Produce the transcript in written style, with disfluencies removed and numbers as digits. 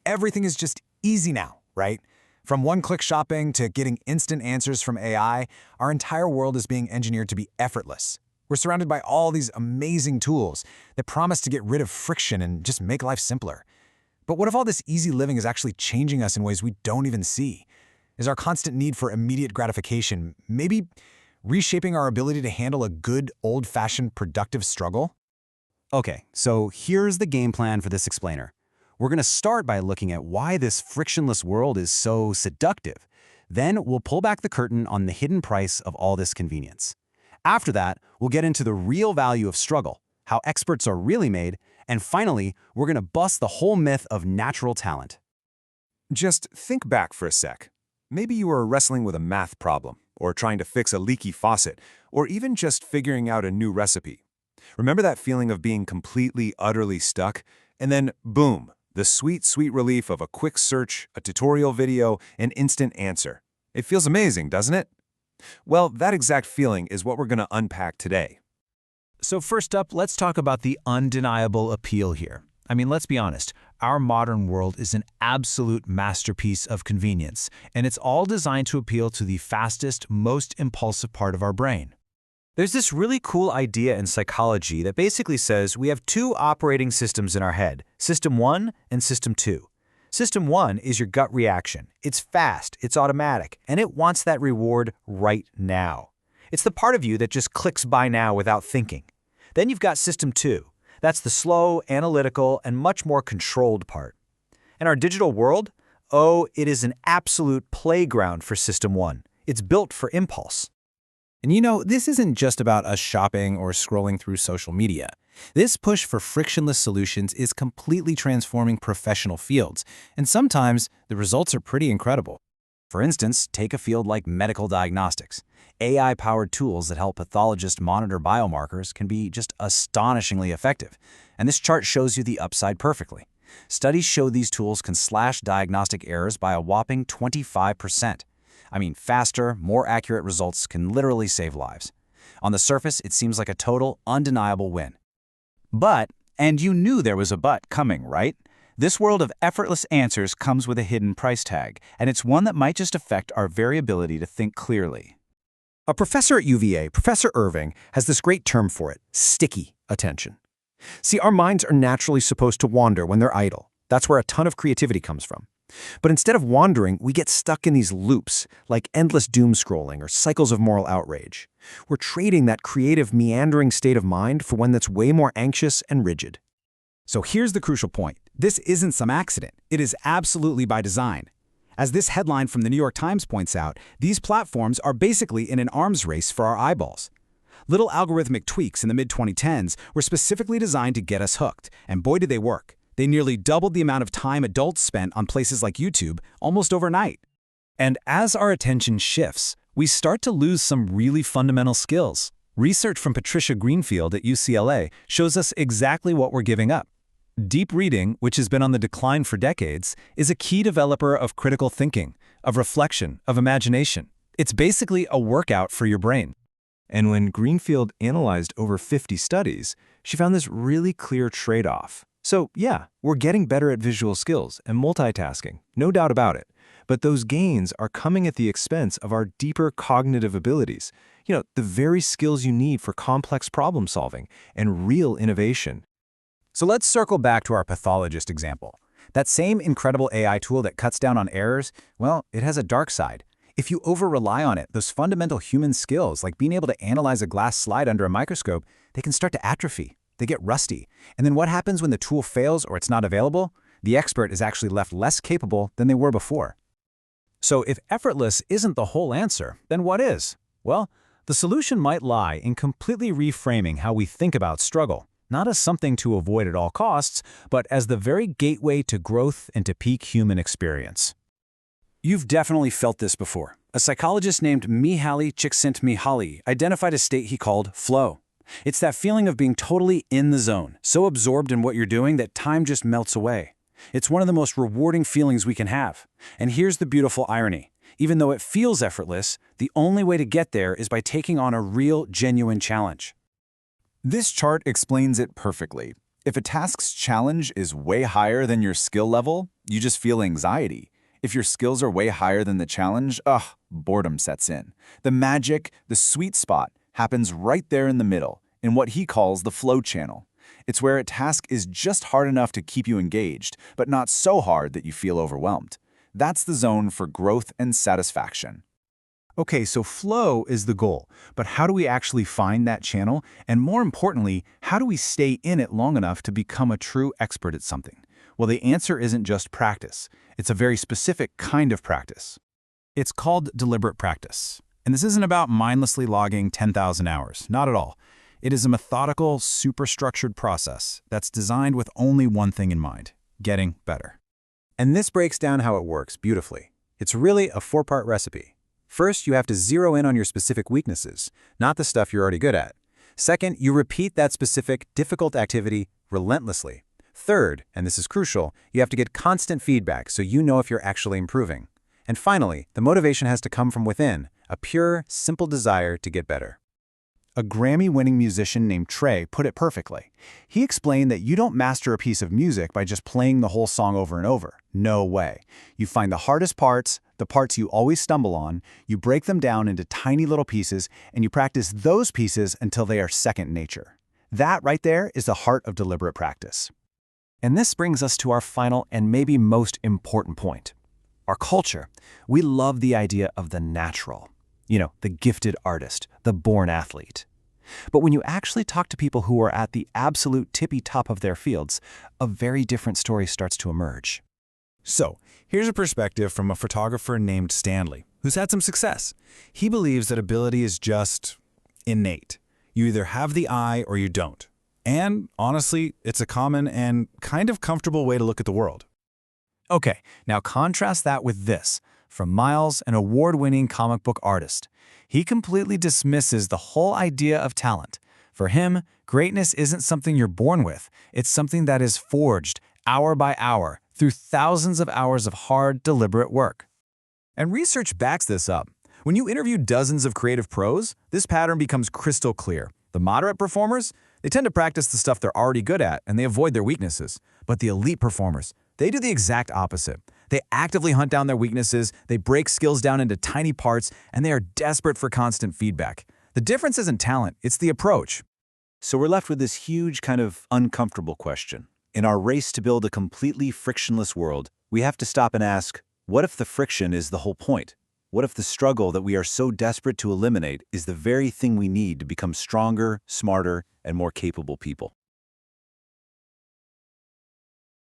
Everything is just easy now, right? From one-click shopping to getting instant answers from AI, our entire world is being engineered to be effortless. We're surrounded by all these amazing tools that promise to get rid of friction and just make life simpler. But what if all this easy living is actually changing us in ways we don't even see? Is our constant need for immediate gratification maybe reshaping our ability to handle a good, old-fashioned productive struggle? Okay, so here's the game plan for this explainer. We're going to start by looking at why this frictionless world is so seductive. Then we'll pull back the curtain on the hidden price of all this convenience. After that, we'll get into the real value of struggle, how experts are really made, and finally, we're going to bust the whole myth of natural talent. Just think back for a sec. Maybe you are wrestling with a math problem, or trying to fix a leaky faucet, or even just figuring out a new recipe. Remember that feeling of being completely, utterly stuck? And then, boom, the sweet, sweet relief of a quick search, a tutorial video, an instant answer. It feels amazing, doesn't it? Well, that exact feeling is what we're going to unpack today. So first up, let's talk about the undeniable appeal here. I mean, let's be honest, our modern world is an absolute masterpiece of convenience, and it's all designed to appeal to the fastest, most impulsive part of our brain. There's this really cool idea in psychology that basically says we have two operating systems in our head, System 1 and System 2. System 1 is your gut reaction. It's fast, it's automatic, and it wants that reward right now. It's the part of you that just clicks buy now without thinking. Then you've got System 2. That's the slow, analytical, and much more controlled part. In our digital world, it is an absolute playground for System 1. It's built for impulse. And this isn't just about us shopping or scrolling through social media. This push for frictionless solutions is completely transforming professional fields, and sometimes the results are pretty incredible. For instance, take a field like medical diagnostics. AI-powered tools that help pathologists monitor biomarkers can be just astonishingly effective, and this chart shows you the upside perfectly. Studies show these tools can slash diagnostic errors by a whopping 25%. I mean, faster, more accurate results can literally save lives. On the surface, it seems like a total, undeniable win. But, and you knew there was a but coming, right? This world of effortless answers comes with a hidden price tag, and it's one that might just affect our very ability to think clearly. A professor at UVA, Professor Irving, has this great term for it, sticky attention. See, our minds are naturally supposed to wander when they're idle. That's where a ton of creativity comes from. But instead of wandering, we get stuck in these loops, like endless doom scrolling or cycles of moral outrage. We're trading that creative, meandering state of mind for one that's way more anxious and rigid. So here's the crucial point. This isn't some accident. It is absolutely by design. As this headline from the New York Times points out, these platforms are basically in an arms race for our eyeballs. Little algorithmic tweaks in the mid-2010s were specifically designed to get us hooked, and boy did they work. They nearly doubled the amount of time adults spent on places like YouTube almost overnight. And as our attention shifts, we start to lose some really fundamental skills. Research from Patricia Greenfield at UCLA shows us exactly what we're giving up. Deep reading, which has been on the decline for decades, is a key developer of critical thinking, of reflection, of imagination. It's basically a workout for your brain. And when Greenfield analyzed over 50 studies, she found this really clear trade-off. So yeah, we're getting better at visual skills and multitasking, no doubt about it. But those gains are coming at the expense of our deeper cognitive abilities. The very skills you need for complex problem solving and real innovation. So let's circle back to our pathologist example. That same incredible AI tool that cuts down on errors, well, it has a dark side. If you over-rely on it, those fundamental human skills, like being able to analyze a glass slide under a microscope, they can start to atrophy. They get rusty. And then what happens when the tool fails or it's not available? The expert is actually left less capable than they were before. So if effortless isn't the whole answer, then what is? Well, the solution might lie in completely reframing how we think about struggle, not as something to avoid at all costs, but as the very gateway to growth and to peak human experience. You've definitely felt this before. A psychologist named Mihaly Csikszentmihalyi identified a state he called flow. It's that feeling of being totally in the zone, so absorbed in what you're doing that time just melts away. It's one of the most rewarding feelings we can have. And here's the beautiful irony. Even though it feels effortless, the only way to get there is by taking on a real, genuine challenge. This chart explains it perfectly. If a task's challenge is way higher than your skill level, you just feel anxiety. If your skills are way higher than the challenge, boredom sets in. The magic, the sweet spot, happens right there in the middle, in what he calls the flow channel. It's where a task is just hard enough to keep you engaged, but not so hard that you feel overwhelmed. That's the zone for growth and satisfaction. Okay, so flow is the goal, but how do we actually find that channel? And more importantly, how do we stay in it long enough to become a true expert at something? Well, the answer isn't just practice. It's a very specific kind of practice. It's called deliberate practice. And this isn't about mindlessly logging 10,000 hours, not at all. It is a methodical, superstructured process that's designed with only one thing in mind: getting better. And this breaks down how it works beautifully. It's really a four-part recipe. First, you have to zero in on your specific weaknesses, not the stuff you're already good at. Second, you repeat that specific, difficult activity relentlessly. Third, and this is crucial, you have to get constant feedback so you know if you're actually improving. And finally, the motivation has to come from within, a pure, simple desire to get better. A Grammy-winning musician named Trey put it perfectly. He explained that you don't master a piece of music by just playing the whole song over and over. No way. You find the hardest parts, the parts you always stumble on, you break them down into tiny little pieces, and you practice those pieces until they are second nature. That right there is the heart of deliberate practice. And this brings us to our final and maybe most important point. Our culture, we love the idea of the natural. The gifted artist, the born athlete. But when you actually talk to people who are at the absolute tippy top of their fields, a very different story starts to emerge. So, here's a perspective from a photographer named Stanley, who's had some success. He believes that ability is just innate. You either have the eye or you don't. And honestly, it's a common and kind of comfortable way to look at the world. Okay, now contrast that with this, from Miles, an award-winning comic book artist. He completely dismisses the whole idea of talent. For him, greatness isn't something you're born with. It's something that is forged, hour by hour, through thousands of hours of hard, deliberate work. And research backs this up. When you interview dozens of creative pros, this pattern becomes crystal clear. The moderate performers, they tend to practice the stuff they're already good at, and they avoid their weaknesses. But the elite performers, they do the exact opposite. They actively hunt down their weaknesses, they break skills down into tiny parts, and they are desperate for constant feedback. The difference isn't talent, it's the approach. So we're left with this huge kind of uncomfortable question. In our race to build a completely frictionless world, we have to stop and ask, what if the friction is the whole point? What if the struggle that we are so desperate to eliminate is the very thing we need to become stronger, smarter, and more capable people?